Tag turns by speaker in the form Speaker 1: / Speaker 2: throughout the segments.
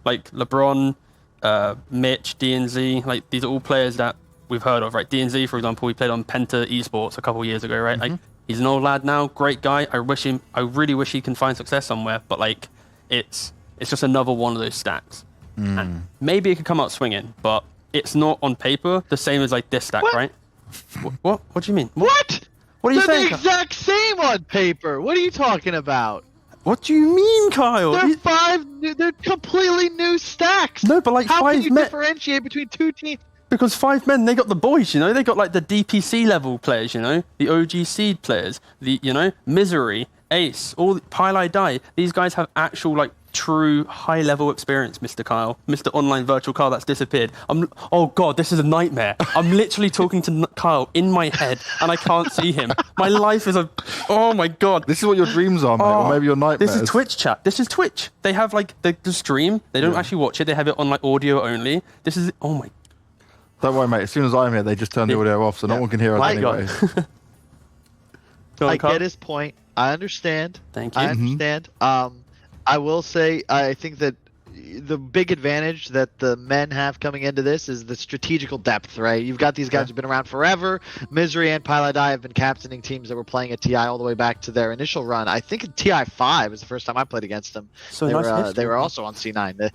Speaker 1: like LeBron, Mitch, DNZ, like these are all players that we've heard of, right? DNZ, for example, he played on Penta Esports a couple of years ago, right? Like he's an old lad now, great guy. I really wish he can find success somewhere, but like it's just another one of those stacks. And maybe it could come out swinging, but it's not on paper the same as like this stack, right? What do you mean?
Speaker 2: What?
Speaker 1: What are you saying?
Speaker 2: They're the exact same on paper. What are you talking about?
Speaker 1: What do you mean, Kyle?
Speaker 2: They're completely new stacks.
Speaker 1: No, but like
Speaker 2: how
Speaker 1: five
Speaker 2: can you differentiate between two teams?
Speaker 1: Because 5 men, they got the boys, you know? They got like the DPC level players, you know? The OG seed players, the, you know, Misery, Ace, all Pile Die. These guys have actual like true high level experience, Mr. Kyle. Mr. Online Virtual Kyle that's disappeared. Oh God, this is a nightmare. I'm literally talking to Kyle in my head and I can't see him. My life is oh my God.
Speaker 3: This is what your dreams are, mate, or maybe your nightmares.
Speaker 1: This is Twitch chat. This is Twitch. They have like the stream. They don't actually watch it. They have it on like audio only. This is, oh my.
Speaker 3: Don't worry, mate. As soon as I'm here, they just turn the audio off, so no one can hear us anyway.
Speaker 2: I get his point. I understand.
Speaker 1: Thank you.
Speaker 2: I understand. I will say, I think that the big advantage that the men have coming into this is the strategical depth, right? You've got these guys who've been around forever. Misery and Pile Die have been captaining teams that were playing at TI all the way back to their initial run. I think in TI 5 was the first time I played against them.
Speaker 1: So
Speaker 2: they were also on C9.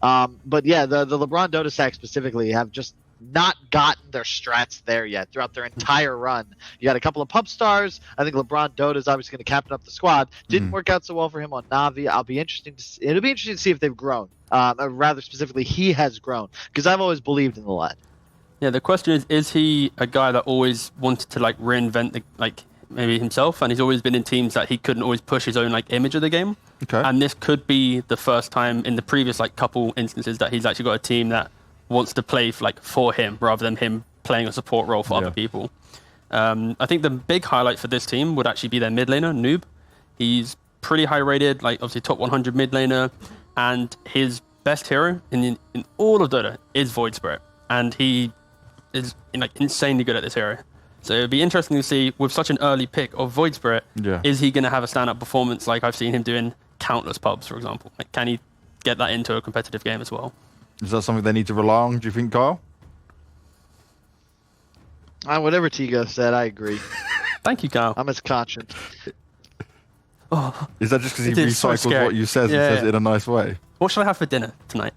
Speaker 2: But yeah, the LeBron Dota stack specifically have just not gotten their strats there yet throughout their entire run. You got a couple of pub stars. I think LeBron Dota is obviously going to captain up the squad. Didn't work out so well for him on Navi. It'll be interesting to see if they've grown. Or rather specifically, he has grown, because I've always believed in the lad.
Speaker 1: Yeah, the question is he a guy that always wanted to like reinvent maybe himself, and he's always been in teams that he couldn't always push his own like image of the game.
Speaker 3: Okay.
Speaker 1: And this could be the first time in the previous like couple instances that he's actually got a team that wants to play for him rather than him playing a support role for other people. I think the big highlight for this team would actually be their mid laner, Noob. He's pretty high rated, like obviously top 100 mid laner, and his best hero in all of Dota is Void Spirit, and he is like insanely good at this hero. So it'd be interesting to see with such an early pick of Void Spirit, is he going to have a stand-up performance like I've seen him do in countless pubs, for example? Like, can he get that into a competitive game as well?
Speaker 3: Is that something they need to rely on, do you think, Kyle?
Speaker 2: Whatever Tigo said, I agree.
Speaker 1: Thank you, Kyle.
Speaker 2: I'm his conscience.
Speaker 3: Is that just because he recycles what you said and says it in a nice way?
Speaker 1: What should I have for dinner tonight?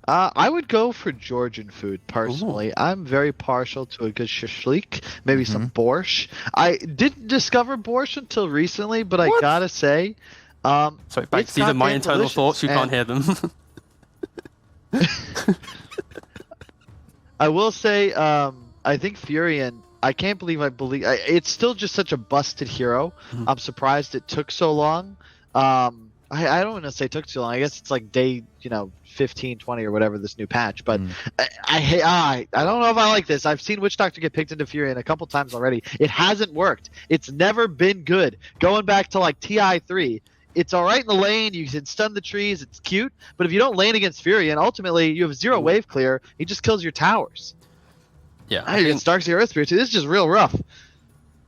Speaker 2: I would go for Georgian food, personally.
Speaker 1: Ooh.
Speaker 2: I'm very partial to a good shashlik, maybe some borscht. I didn't discover borscht until recently, but I gotta say...
Speaker 1: Sorry, back to my internal thoughts, you can't hear them.
Speaker 2: I will say, I think Furion, I can't believe it's still just such a busted hero. I'm surprised it took so long. I don't want to say it took too long. I guess it's like day, 15, 20 or whatever this new patch. But I don't know if I like this. I've seen Witch Doctor get picked into Furion a couple times already. It hasn't worked. It's never been good. Going back to like TI3, it's all right in the lane. You can stun the trees. It's cute. But if you don't lane against Furion, ultimately you have zero wave clear. He just kills your towers.
Speaker 1: Yeah.
Speaker 2: It starts your Earth Spirit too. This is just real rough.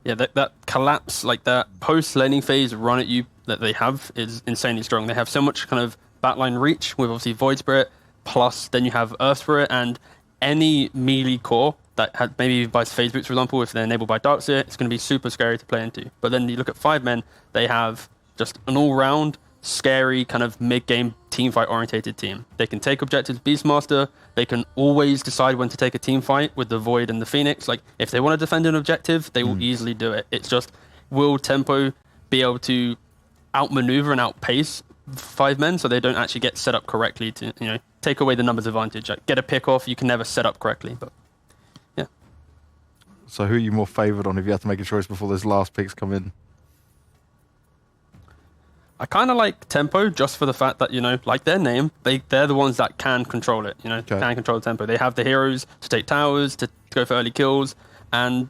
Speaker 1: Yeah, that collapse, like that post-laning phase run at you that they have is insanely strong. They have so much kind of backline reach with obviously Void Spirit, plus then you have Earth Spirit, and any melee core that maybe buys phase boots, for example, if they're enabled by Darkseer, it's going to be super scary to play into. But then you look at 5 men, they have just an all-round, scary, kind of mid-game, teamfight-orientated team. They can take objectives Beastmaster. They can always decide when to take a team fight with the Void and the Phoenix. Like, if they want to defend an objective, they will easily do it. It's just, will Tempo be able to outmaneuver and outpace 5 men so they don't actually get set up correctly to, take away the numbers advantage? Like, get a pick off, you can never set up correctly, but yeah.
Speaker 3: So who are you more favoured on if you have to make a choice before those last picks come in?
Speaker 1: I kind of like Tempo just for the fact that, like their name, they're the ones that can control it, can control the tempo. They have the heroes to take towers, to go for early kills, and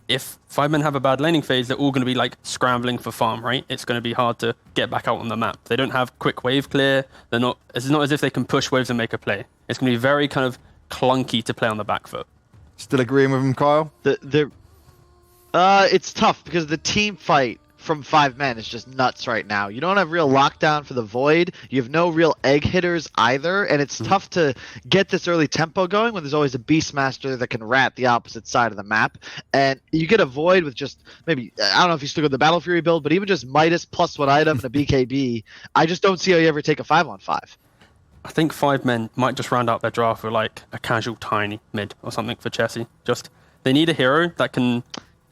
Speaker 1: if 5 men have a bad laning phase, they're all going to be like scrambling for farm, right? It's going to be hard to get back out on the map. They don't have quick wave clear. It's not as if they can push waves and make a play. It's going to be very kind of clunky to play on the back foot.
Speaker 3: Still agreeing with him, Kyle?
Speaker 2: It's tough because the team fight from 5 men is just nuts right now. You don't have real lockdown for the Void. You have no real egg hitters either, and it's tough to get this early tempo going when there's always a Beastmaster that can rat the opposite side of the map. And you get a Void with just maybe, I don't know if you still go the Battle Fury build, but even just Midas plus 1 item and a BKB, I just don't see how you ever take a 5-on-5.
Speaker 1: I think 5 men might just round out their draft with like a casual tiny mid or something for Chessie. Just they need a hero that can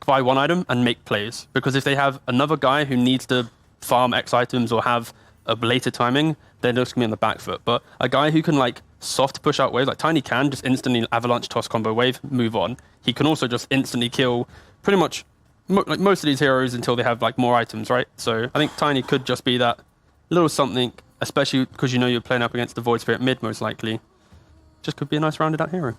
Speaker 1: buy 1 item and make plays, because if they have another guy who needs to farm X items or have a belated timing, they're just gonna be on the back foot. But a guy who can like soft push out waves, like Tiny can just instantly avalanche toss combo wave, move on. He can also just instantly kill pretty much like most of these heroes until they have like more items, right? So I think Tiny could just be that little something, especially because you know you're playing up against the Void Spirit mid most likely. Just could be a nice rounded out hero.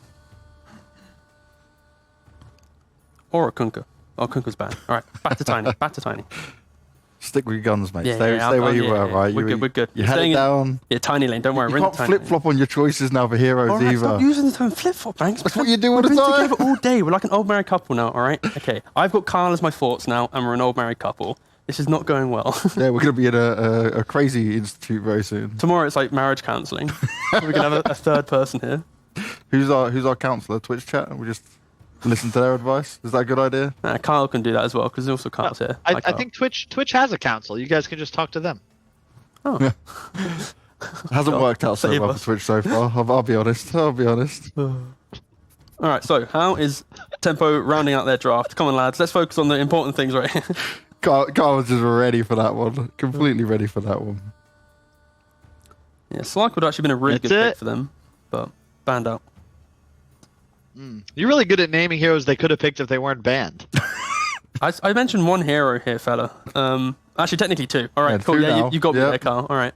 Speaker 1: Or a Kunkka. Oh, Kunkka's bad. All right, back to Tiny. Back to Tiny.
Speaker 3: Stick with your guns, mate.
Speaker 1: Yeah,
Speaker 3: stay where you were, right?
Speaker 1: We're good.
Speaker 3: You had it down.
Speaker 1: Yeah, Tiny lane. Don't worry.
Speaker 3: You can't flip-flop on your choices now for heroes
Speaker 1: all right,
Speaker 3: either.
Speaker 1: Stop using the term flip-flop, Banks.
Speaker 3: That's what you do all the
Speaker 1: time.
Speaker 3: time.
Speaker 1: We're together all day. We're like an old married couple now, all right? Okay, I've got Kyle as my thoughts now, and we're an old married couple. This is not going well.
Speaker 3: Yeah, we're going to be in a crazy institute very soon.
Speaker 1: Tomorrow it's like marriage counselling. We're going to have a third person here.
Speaker 3: Who's our counsellor? Twitch chat? We just listen to their advice? Is that a good idea?
Speaker 1: Kyle can do that as well, because also Kyle's here.
Speaker 2: I think Twitch has a council. You guys can just talk to them.
Speaker 1: Oh.
Speaker 3: Yeah. Hasn't worked out so well for Twitch so far. I'll be honest. All
Speaker 1: right, so how is Tempo rounding out their draft? Come on, lads. Let's focus on the important things right here.
Speaker 3: Carl was just ready for that one. Completely ready for that one.
Speaker 1: Yeah, Slark would have actually been a really good pick for them, but banned out.
Speaker 2: You're really good at naming heroes they could have picked if they weren't banned.
Speaker 1: I mentioned 1 hero here, fella. Actually, technically 2. All right,
Speaker 3: Yeah,
Speaker 1: cool.
Speaker 3: 2
Speaker 1: Yeah,
Speaker 3: now.
Speaker 1: you got me
Speaker 3: Yep.
Speaker 1: there, Carl. All right.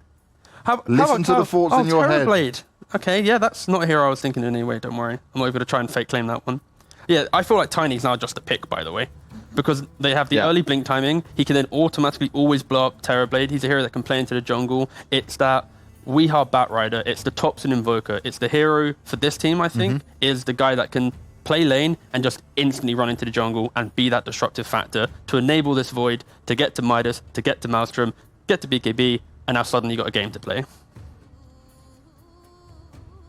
Speaker 3: Listen to the thoughts in your head.
Speaker 1: Terrorblade. Okay, yeah, that's not a hero I was thinking in any way. Don't worry. I'm not even going to try and fake claim that one. Yeah, I feel like Tiny's now just a pick, by the way, because they have the early blink timing. He can then automatically always blow up Terrorblade. He's a hero that can play into the jungle. It's that Weehaw Batrider. It's the Topson Invoker. It's the hero for this team, I think, is the guy that can play lane and just instantly run into the jungle and be that disruptive factor to enable this Void to get to Midas, to get to Maelstrom, get to BKB, and now suddenly you got a game to play.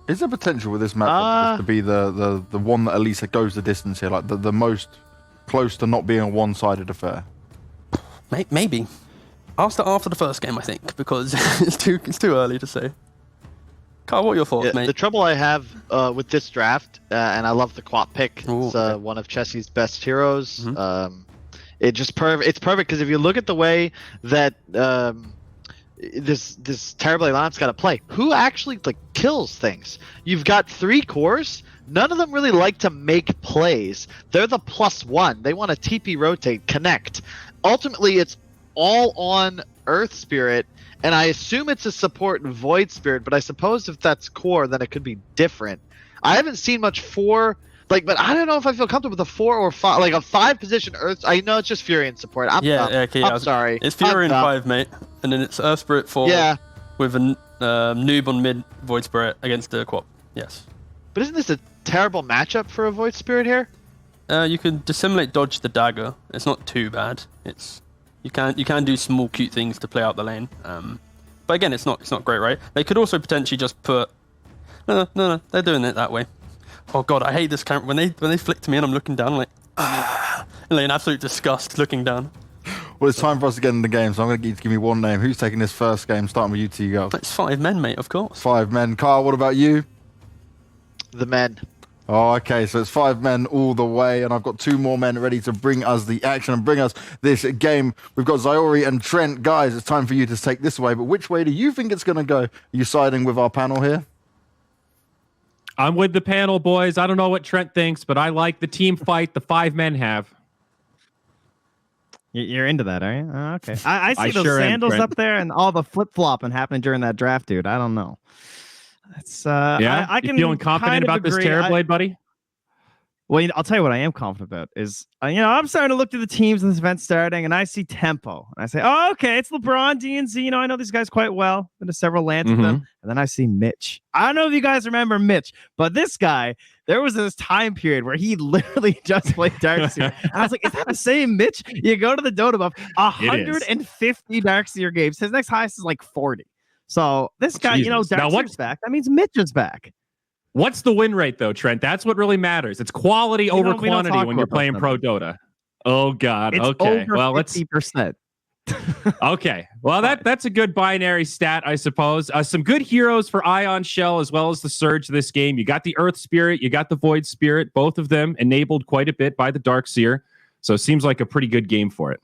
Speaker 3: Is there potential with this map to be the one that at least goes the distance here, like the most close to not being a one-sided affair?
Speaker 1: Maybe. I'll start after the first game, I think, because it's too early to say. Carl, what are your thoughts, mate?
Speaker 2: The trouble I have with this draft, and I love the Quap pick. It's one of Chessie's best heroes. It's perfect because if you look at the way that this Terrorblade lineup's got to play, who actually kills things? You've got 3 cores. None of them really like to make plays. They're the +1. They want to TP rotate, connect. Ultimately, it's all on Earth Spirit, and I assume it's a support Void Spirit, but I suppose if that's core, then it could be different. I haven't seen much but I don't know if I feel comfortable with a 4 or 5, like a 5 position Earth. I know it's just Furion support. I'm sorry.
Speaker 1: It's Furion 5, mate, and then it's Earth Spirit 4 with a noob on mid Void Spirit against the Quap. Yes.
Speaker 2: But isn't this a terrible matchup for a Void Spirit here?
Speaker 1: You can dissimulate dodge the dagger. It's not too bad. You can do small cute things to play out the lane. But again, it's not great, right? They could also potentially just put no, they're doing it that way. Oh god, I hate this camera. When they flick to me and I'm looking down, I'm like in absolute disgust looking down.
Speaker 3: Well, it's time for us to get in the game, so I'm going to give me one name. Who's taking this first game? Starting with you two, go.
Speaker 1: It's 5 men, mate, of course.
Speaker 3: 5 men. Carl, what about you?
Speaker 2: The men.
Speaker 3: Oh, okay, so it's 5 men all the way, and I've got 2 more men ready to bring us the action and bring us this game. We've got Zyori and Trent. Guys, it's time for you to take this away, but which way do you think it's going to go? Are you siding with our panel here?
Speaker 4: I'm with the panel, boys. I don't know what Trent thinks, but I like the team fight the 5 men have.
Speaker 5: You're into that, are you? Oh, okay. I see those
Speaker 4: sure
Speaker 5: sandals
Speaker 4: am,
Speaker 5: up there and all the flip-flopping happening during that draft, dude. I don't know. It's
Speaker 4: I can feeling confident about
Speaker 5: agree.
Speaker 4: this Terrorblade, buddy?
Speaker 5: Well, I'll tell you what I am confident about is, I'm starting to look through the teams in this event starting, and I see Tempo. And I say, oh, okay, it's LeBron, DNZ. I know these guys quite well. Been to several lands with them. And then I see Mitch. I don't know if you guys remember Mitch, but this guy, there was this time period where he literally just played Darkseer. And I was like, is that the same Mitch? You go to the Dota buff, 150 Darkseer games. His next highest is like 40. So this guy, Darkseer's back. That means Mitch is back.
Speaker 4: What's the win rate, though, Trent? That's what really matters. It's quality over quantity when you're playing pro Dota. Oh, God.
Speaker 5: It's
Speaker 4: okay.
Speaker 5: Over
Speaker 4: well,
Speaker 5: 50%.
Speaker 4: Okay. Well, that's a good binary stat, I suppose. Some good heroes for Ion Shell as well as the Surge this game. You got the Earth Spirit. You got the Void Spirit. Both of them enabled quite a bit by the Darkseer. So it seems like a pretty good game for it.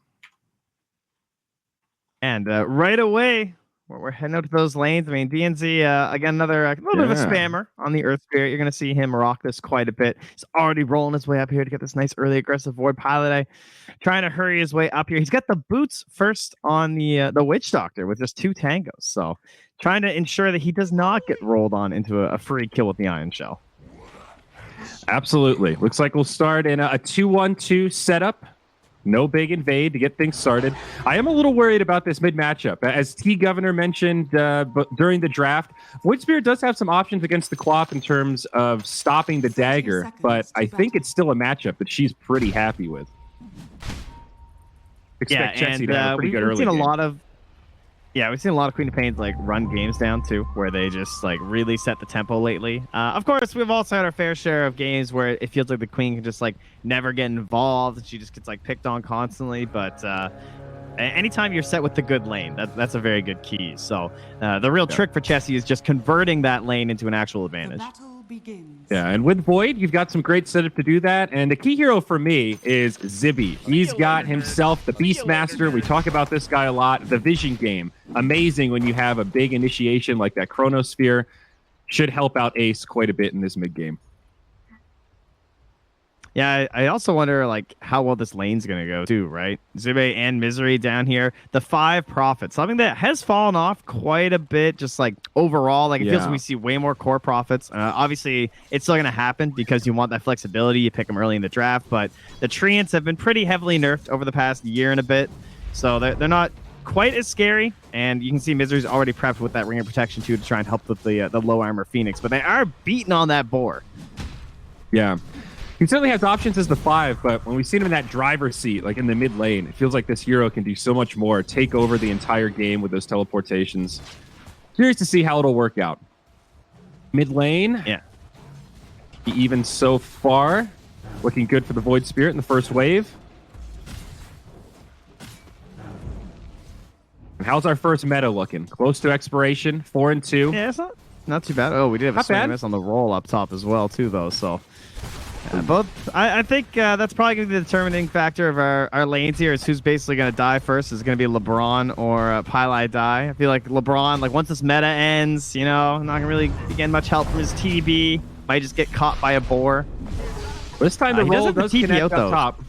Speaker 5: And right away, we're heading out to those lanes. I mean, DNZ, again, another little bit of a spammer on the Earth Spirit. You're going to see him rock this quite a bit. He's already rolling his way up here to get this nice early aggressive Void Pilot. Trying to hurry his way up here. He's got the boots first on the Witch Doctor with just 2 tangos. So trying to ensure that he does not get rolled on into a free kill with the Ion Shell.
Speaker 4: Absolutely. Looks like we'll start in a 2-1-2 setup. No big invade to get things started. I am a little worried about this mid matchup. As T Governor mentioned during the draft, Void Spirit does have some options against the Cloth in terms of stopping the dagger, but I think it's still a matchup that she's pretty happy with. Expect Chelsea to have a pretty good early game.
Speaker 5: We've seen a lot of Queen of Pains like run games down too, where they just like really set the tempo lately. Of course, we've also had our fair share of games where it feels like the Queen can just like never get involved, and she just gets like picked on constantly. But anytime you're set with the good lane, that's a very good key. So the real trick for Chessie is just converting that lane into an actual advantage.
Speaker 4: Yeah, and with Void, you've got some great setup to do that. And the key hero for me is Zibby. He's got himself the Beastmaster. We talk about this guy a lot. The Vision game. Amazing when you have a big initiation like that Chronosphere. Should help out Ace quite a bit in this mid game.
Speaker 5: Yeah, I also wonder like how well this lane's gonna go too, right? Zube and Misery down here. The 5 Prophets, something that has fallen off quite a bit, just like overall. Like it feels like we see way more core Prophets. Obviously, it's still gonna happen because you want that flexibility. You pick them early in the draft, but the Treants have been pretty heavily nerfed over the past year and a bit, so they're not quite as scary. And you can see Misery's already prepped with that Ring of Protection too to try and help with the low armor Phoenix, but they are beating on that boar.
Speaker 4: Yeah. He certainly has options as the 5, but when we've seen him in that driver's seat, like in the mid lane, it feels like this hero can do so much more, take over the entire game with those teleportations. Curious to see how it'll work out. Mid lane, even so far, looking good for the Void Spirit in the first wave. And how's our first meta looking? Close to expiration, 4-2.
Speaker 5: Yeah, it's not too bad. Oh, we did have a swing miss on the roll up top as well too, though. So. I think that's probably going to be the determining factor of our lanes here is who's basically going to die first. Is it going to be LeBron or Pili die? I feel like LeBron, like once this meta ends, not going to really be getting much help from his TB. Might just get caught by a boar.
Speaker 4: This time the roll does connect up top.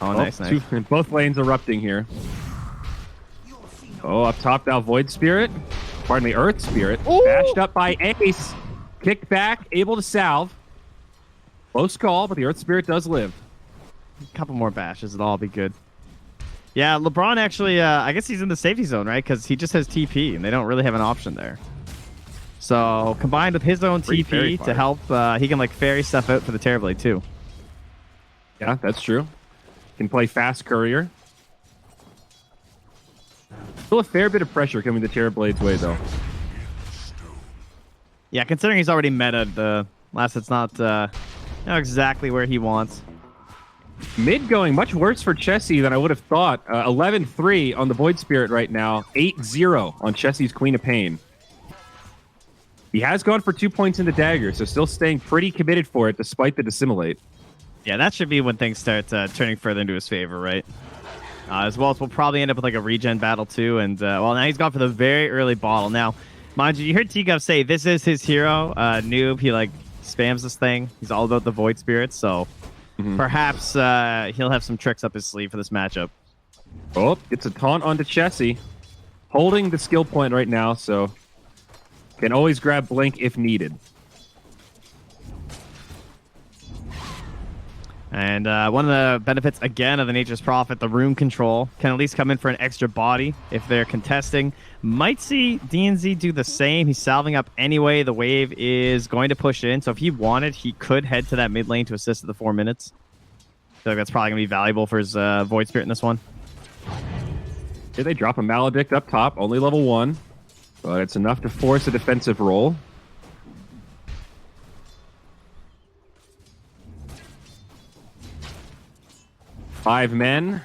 Speaker 5: Oh, nice.
Speaker 4: Both lanes erupting here. Oh, up top now, Void Spirit. Pardon me, Earth Spirit. Ooh! Bashed up by Ace. Kicked back, able to salve. Close call, but the Earth Spirit does live.
Speaker 5: A couple more bashes, it'll all be good. Yeah, LeBron actually, I guess he's in the safety zone, right? Because he just has TP, and they don't really have an option there. So, combined with his own TP to help, he can, like, ferry stuff out for the Terrorblade, too.
Speaker 4: Yeah, that's true. Can play fast courier. Still a fair bit of pressure coming to Terrorblade's way, though.
Speaker 5: Yeah, considering he's already meta, the last it's not exactly where he wants.
Speaker 4: Mid going much worse for Chessie than I would have thought. 11-3 on the Void Spirit right now. 8-0 on Chessie's Queen of Pain. He has gone for 2 points in the dagger, so still staying pretty committed for it despite the dissimilate.
Speaker 5: Yeah, that should be when things start turning further into his favor, right? As well as we'll probably end up with like a regen battle too. And well, now he's gone for the very early bottle. Now, mind you heard T-Gov say this is his hero. Noob, he like spams this thing. He's all about the Void Spirit, so perhaps he'll have some tricks up his sleeve for this matchup.
Speaker 4: Oh, gets a taunt onto Chessie. Holding the skill point right now, so can always grab Blink if needed.
Speaker 5: And one of the benefits, again, of the Nature's Prophet, the rune control, can at least come in for an extra body if they're contesting. Might see DNZ do the same. He's salving up anyway. The wave is going to push in. So if he wanted, he could head to that mid lane to assist at the 4 minutes. I feel like that's probably going to be valuable for his Void Spirit in this one.
Speaker 4: Here they drop a Maledict up top, only level 1. But it's enough to force a defensive roll. Five men.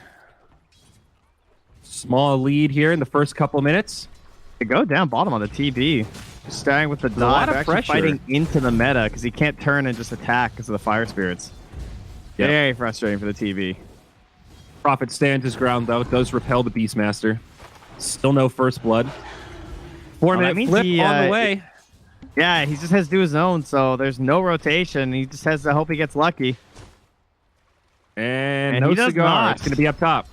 Speaker 4: Small lead here in the first couple minutes.
Speaker 5: They go down bottom on the TB. Starting with the dive, they're actually fighting into the meta because he can't turn and just attack because of the fire spirits. Yep. Very frustrating for the TB.
Speaker 4: Prophet stands his ground though, does repel the Beastmaster. Still no first blood. 4 minute flip on the way.
Speaker 5: Yeah, he just has to do his own, so there's no rotation. He just has to hope he gets lucky.
Speaker 4: And no cigar. It's going to be up top.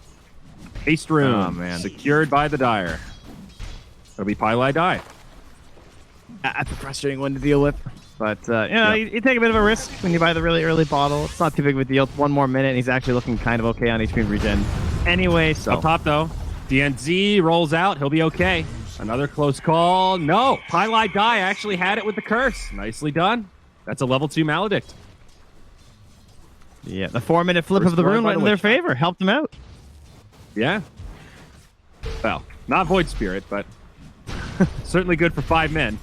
Speaker 4: Haste rune.
Speaker 5: Oh, man.
Speaker 4: Secured by the Dire. It'll be Pylai Die.
Speaker 5: That's a frustrating one to deal with. But, you take a bit of a risk when you buy the really early bottle. It's not too big of a deal. It's 1 more minute, and he's actually looking kind of okay on HP and regen. Anyway, so...
Speaker 4: Up top, though. DNZ rolls out. He'll be okay. Another close call. No! Pylai Die actually had it with the curse. Nicely done. That's a level 2 Maledict.
Speaker 5: Yeah, the 4 minute flip of the rune went in their favor. Helped them out.
Speaker 4: Yeah. Well, not Void Spirit, but certainly good for 5 men.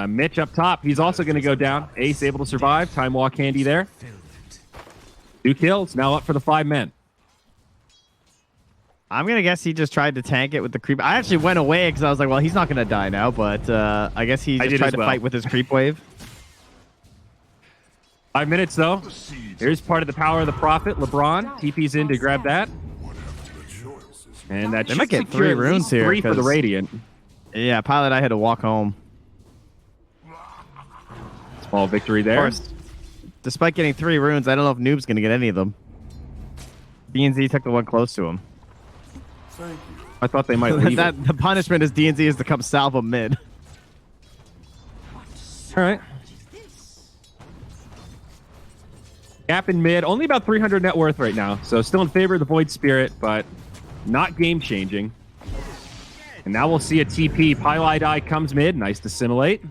Speaker 4: Mitch up top. He's also going to go down. Ace able to survive. Time Walk handy there. 2 kills. Now up for the 5 men.
Speaker 5: I'm going to guess he just tried to tank it with the creep. I actually went away because I was like, well, he's not going to die now, but I guess he just tried to fight with his creep wave.
Speaker 4: 5 minutes, though. Here's part of the power of the Prophet. LeBron TP's in to grab that. And that
Speaker 5: they might get 3 runes here.
Speaker 4: 3 for the Radiant.
Speaker 5: Yeah, Pilot, I had to walk home.
Speaker 4: Small victory there.
Speaker 5: Of course, despite getting 3 runes, I don't know if Noob's going to get any of them. DNZ took the one close to him.
Speaker 4: I thought they might leave
Speaker 5: The punishment is DNZ is to come salvo mid.
Speaker 4: All right. Gap in mid, only about 300 net worth right now. So still in favor of the Void Spirit, but not game-changing. And now we'll see a TP. Pylai Die comes mid. Nice to simulate.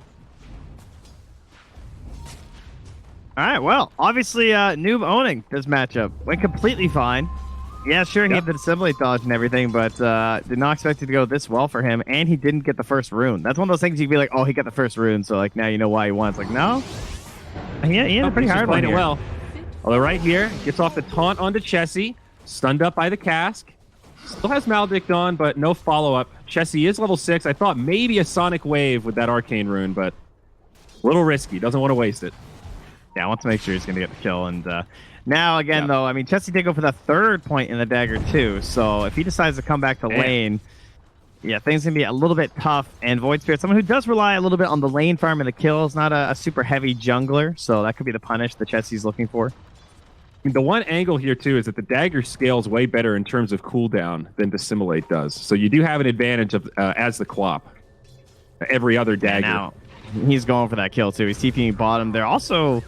Speaker 5: All right, well, obviously Noob owning this matchup. Went completely fine. Yeah, sure, he had the assimilate dodge and everything, but did not expect it to go this well for him, and he didn't get the first rune. That's one of those things you can be like, oh, he got the first rune, so like now you know why he won. It's like, no. He had a pretty hard one here.
Speaker 4: Well. Although right here, gets off the taunt onto Chessie, stunned up by the cask. Still has Maledict on, but no follow-up. Chessie is level 6. I thought maybe a Sonic Wave with that Arcane Rune, but a little risky. Doesn't want to waste it.
Speaker 5: Yeah, I want to make sure he's going to get the kill. And now, again, though, I mean, Chessie did go for the 3rd point in the dagger, too. So if he decides to come back to lane, yeah, things going to be a little bit tough. And Void Spirit, someone who does rely a little bit on the lane farm and the kills, not a super heavy jungler. So that could be the punish that Chessie's looking for.
Speaker 4: I mean, the one angle here, too, is that the dagger scales way better in terms of cooldown than Dissimulate does. So you do have an advantage of as the Quap. Every other dagger.
Speaker 5: Now, he's going for that kill, too. He's TPing bottom. They're also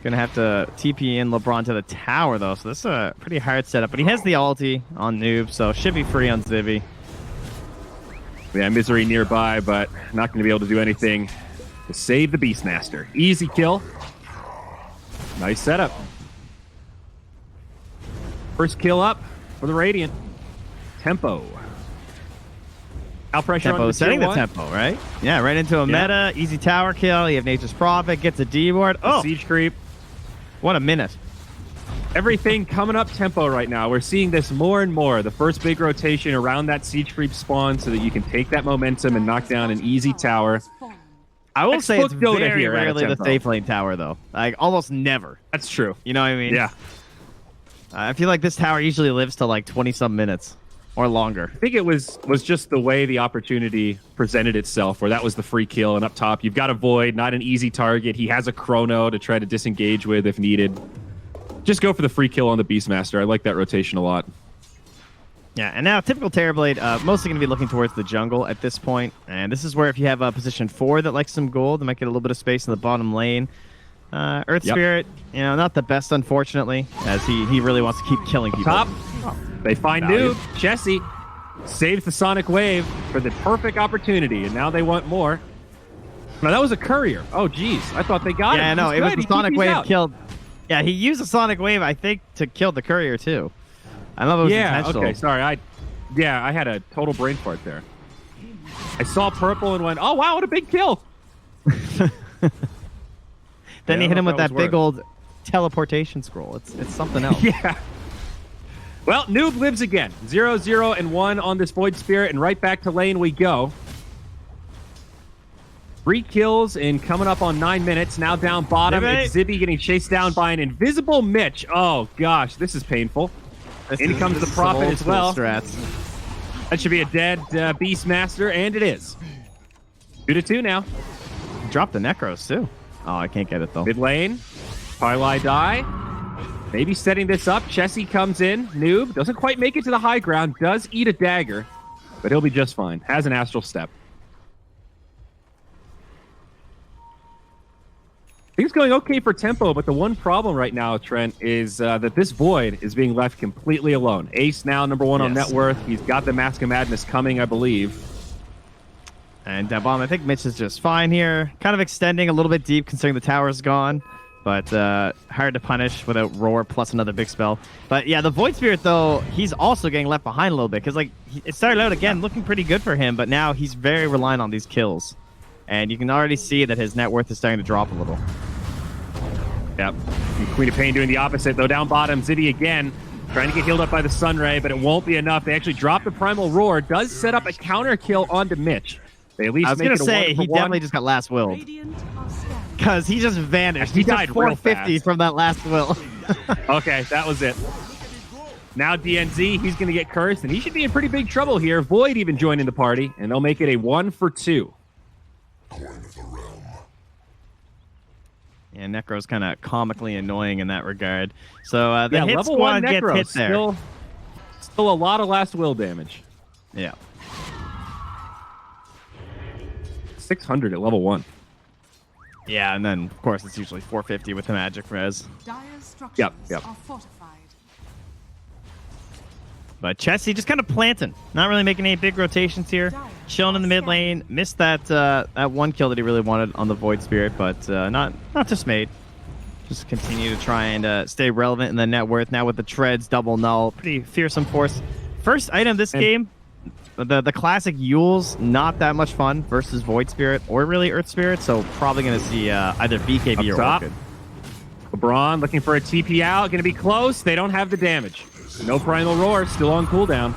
Speaker 5: going to have to TP in LeBron to the tower, though. So this is a pretty hard setup. But he has the ulti on Noob, so should be free on Zivy.
Speaker 4: Yeah, Misery nearby, but not going to be able to do anything to save the Beastmaster. Easy kill. Nice setup. First kill up for the Radiant. Tempo. Out pressure on the
Speaker 5: setting the tempo, right? Yeah, right into a meta. Easy tower kill. You have Nature's Prophet. Gets a D ward. Oh!
Speaker 4: Siege creep.
Speaker 5: What a minute.
Speaker 4: Everything coming up tempo right now. We're seeing this more and more. The first big rotation around that Siege creep spawn so that you can take that momentum and knock down an easy tower.
Speaker 5: I will say it's very rarely the safe lane tower, though. Like, almost never.
Speaker 4: That's true.
Speaker 5: You know what I mean?
Speaker 4: Yeah.
Speaker 5: I feel like this tower usually lives to like 20-some minutes or longer.
Speaker 4: I think it was just the way the opportunity presented itself, where that was the free kill, and up top you've got a Void, not an easy target. He has a Chrono to try to disengage with if needed. Just go for the free kill on the Beastmaster. I like that rotation a lot.
Speaker 5: Yeah, and now typical Terrorblade, mostly going to be looking towards the jungle at this point. And this is where if you have a position 4 that likes some gold, they might get a little bit of space in the bottom lane. Earth Spirit, not the best, unfortunately, as he really wants to keep killing people.
Speaker 4: Top. They find Noob. Jesse saves the Sonic Wave for the perfect opportunity, and now they want more. No, that was a courier. Oh, geez. I thought they got him.
Speaker 5: Yeah, no,
Speaker 4: He's
Speaker 5: it was
Speaker 4: good.
Speaker 5: the Sonic Wave
Speaker 4: out.
Speaker 5: killed. Yeah, he used the Sonic Wave, I think, to kill the courier, too. I love it was intentional.
Speaker 4: Okay, sorry. I had a total brain fart there. I saw purple and went, oh, wow, what a big kill.
Speaker 5: Then he hit him with that big
Speaker 4: worth.
Speaker 5: old teleportation scroll. It's something else.
Speaker 4: Yeah. Well, Noob lives again. 0-0 and 1 on this Void Spirit, and right back to lane we go. 3 kills and coming up on 9 minutes. Now down bottom. It's Zibby getting chased down by an invisible Mitch. Oh, gosh, this is painful. In comes the Prophet as well.
Speaker 5: Strats.
Speaker 4: That should be a dead Beastmaster, and it is. 2-2 now.
Speaker 5: Drop the Necros, too. Oh, I can't get it, though.
Speaker 4: Mid lane. Pylai die. Maybe setting this up. Chessie comes in. Noob doesn't quite make it to the high ground. Does eat a dagger, but he'll be just fine. Has an astral step. Things going okay for tempo, but the one problem right now, Trent, is that this Void is being left completely alone. Ace now #1 on net worth. He's got the Mask of Madness coming, I believe.
Speaker 5: And Bomb, I think Mitch is just fine here. Kind of extending a little bit deep considering the tower's gone. But hard to punish without Roar plus another big spell. But yeah, the Void Spirit, though, he's also getting left behind a little bit. Because it started out, again, looking pretty good for him. But now he's very reliant on these kills. And you can already see that his net worth is starting to drop a little.
Speaker 4: Yep. And Queen of Pain doing the opposite, though. Down bottom, Zibby again. Trying to get healed up by the Sunray, but it won't be enough. They actually drop the Primal Roar. Does set up a counter kill onto Mitch. They at least
Speaker 5: I was
Speaker 4: make
Speaker 5: going to
Speaker 4: it a
Speaker 5: say,
Speaker 4: 1-for-1.
Speaker 5: he definitely just got last willed. Because he just vanished.
Speaker 4: He
Speaker 5: took
Speaker 4: died real
Speaker 5: 450
Speaker 4: fast.
Speaker 5: from that last will.
Speaker 4: Okay, that was it. Now DNZ, he's going to get cursed, and he should be in pretty big trouble here. Void even joining the party, and they'll make it a 1-for-2.
Speaker 5: Yeah, Necro's kind of comically annoying in that regard. So the hit
Speaker 4: level
Speaker 5: squad
Speaker 4: 1
Speaker 5: gets
Speaker 4: Necro,
Speaker 5: hit there.
Speaker 4: Still a lot of last will damage.
Speaker 5: Yeah.
Speaker 4: 600 at level 1.
Speaker 5: Yeah, and then, of course, it's usually 450 with the magic res.
Speaker 4: Yep.
Speaker 5: But Chessie just kind of planting. Not really making any big rotations here. Chilling in the mid lane. Missed that that one kill that he really wanted on the Void Spirit, but not dismayed. Just continue to try and stay relevant in the net worth. Now with the treads, double null. Pretty fearsome force. First item this game, the classic Yule's not that much fun versus Void Spirit or really Earth Spirit, so probably going to see either BKB or Orchid.
Speaker 4: LeBron looking for a TP out. Going to be close. They don't have the damage. No Primal Roar. Still on cooldown.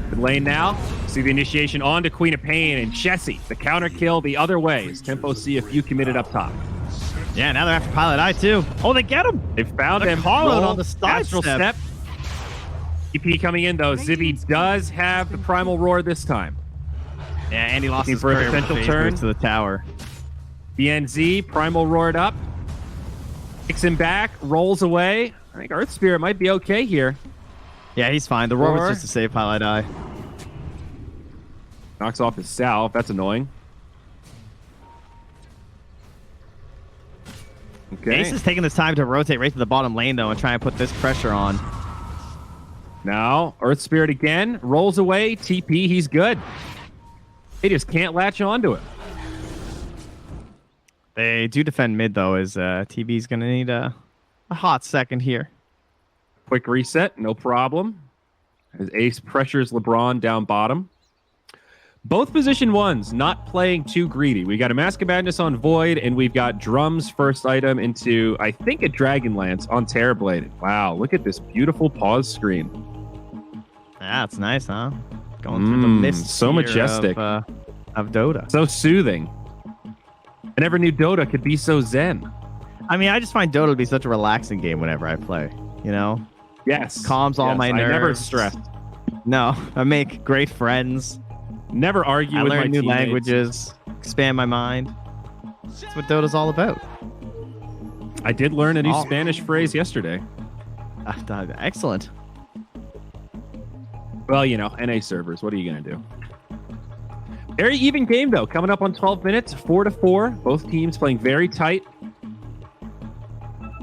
Speaker 4: Good lane now. See the initiation on to Queen of Pain and Chessie. The counter kill the other way as Tempo see a few committed up top.
Speaker 5: Yeah, now they're after Pilot Eye too. Oh, they get him.
Speaker 4: They found him.
Speaker 5: Call out on the side
Speaker 4: Astral step. TP coming in though. Zibby does have the Primal Roar this time.
Speaker 5: Yeah, and he lost
Speaker 4: Looking
Speaker 5: his
Speaker 4: for a
Speaker 5: courier
Speaker 4: potential
Speaker 5: with the
Speaker 4: turn.
Speaker 5: boost to the tower.
Speaker 4: DNZ, Primal Roared up. Kicks him back, rolls away. I think Earth Spirit might be okay here.
Speaker 5: Yeah, he's fine. The roar
Speaker 4: Roar.
Speaker 5: was just to save Pilot Eye.
Speaker 4: Knocks off his salve. That's annoying. Okay.
Speaker 5: Ace is taking this time to rotate right to the bottom lane, though, and try and put this pressure on.
Speaker 4: Now, Earth Spirit again. Rolls away. TP. He's good. They just can't latch onto it.
Speaker 5: They do defend mid, though, as TB's going to need a hot second here.
Speaker 4: Quick reset. No problem. As Ace pressures LeBron down bottom. Both position ones not playing too greedy. We got a Mask of Madness on Void, and we've got Drum's first item into, I think, a Dragonlance on Terrabladed. Wow, look at this beautiful pause screen.
Speaker 5: Yeah, it's nice, huh? Going through the mist
Speaker 4: so
Speaker 5: here
Speaker 4: majestic.
Speaker 5: of Dota.
Speaker 4: So soothing. I never knew Dota could be so zen.
Speaker 5: I mean, I just find Dota to be such a relaxing game whenever I play, you know?
Speaker 4: Yes.
Speaker 5: Calms all my nerves.
Speaker 4: I never stress.
Speaker 5: No, I make great friends.
Speaker 4: Never argue
Speaker 5: I
Speaker 4: with my
Speaker 5: learn new
Speaker 4: teammates.
Speaker 5: languages, expand my mind. That's what Dota's all about.
Speaker 4: I did learn a new Spanish phrase yesterday.
Speaker 5: Excellent.
Speaker 4: Well, you know, NA servers. What are you going to do? Very even game, though. Coming up on 12 minutes, 4-4. Both teams playing very tight.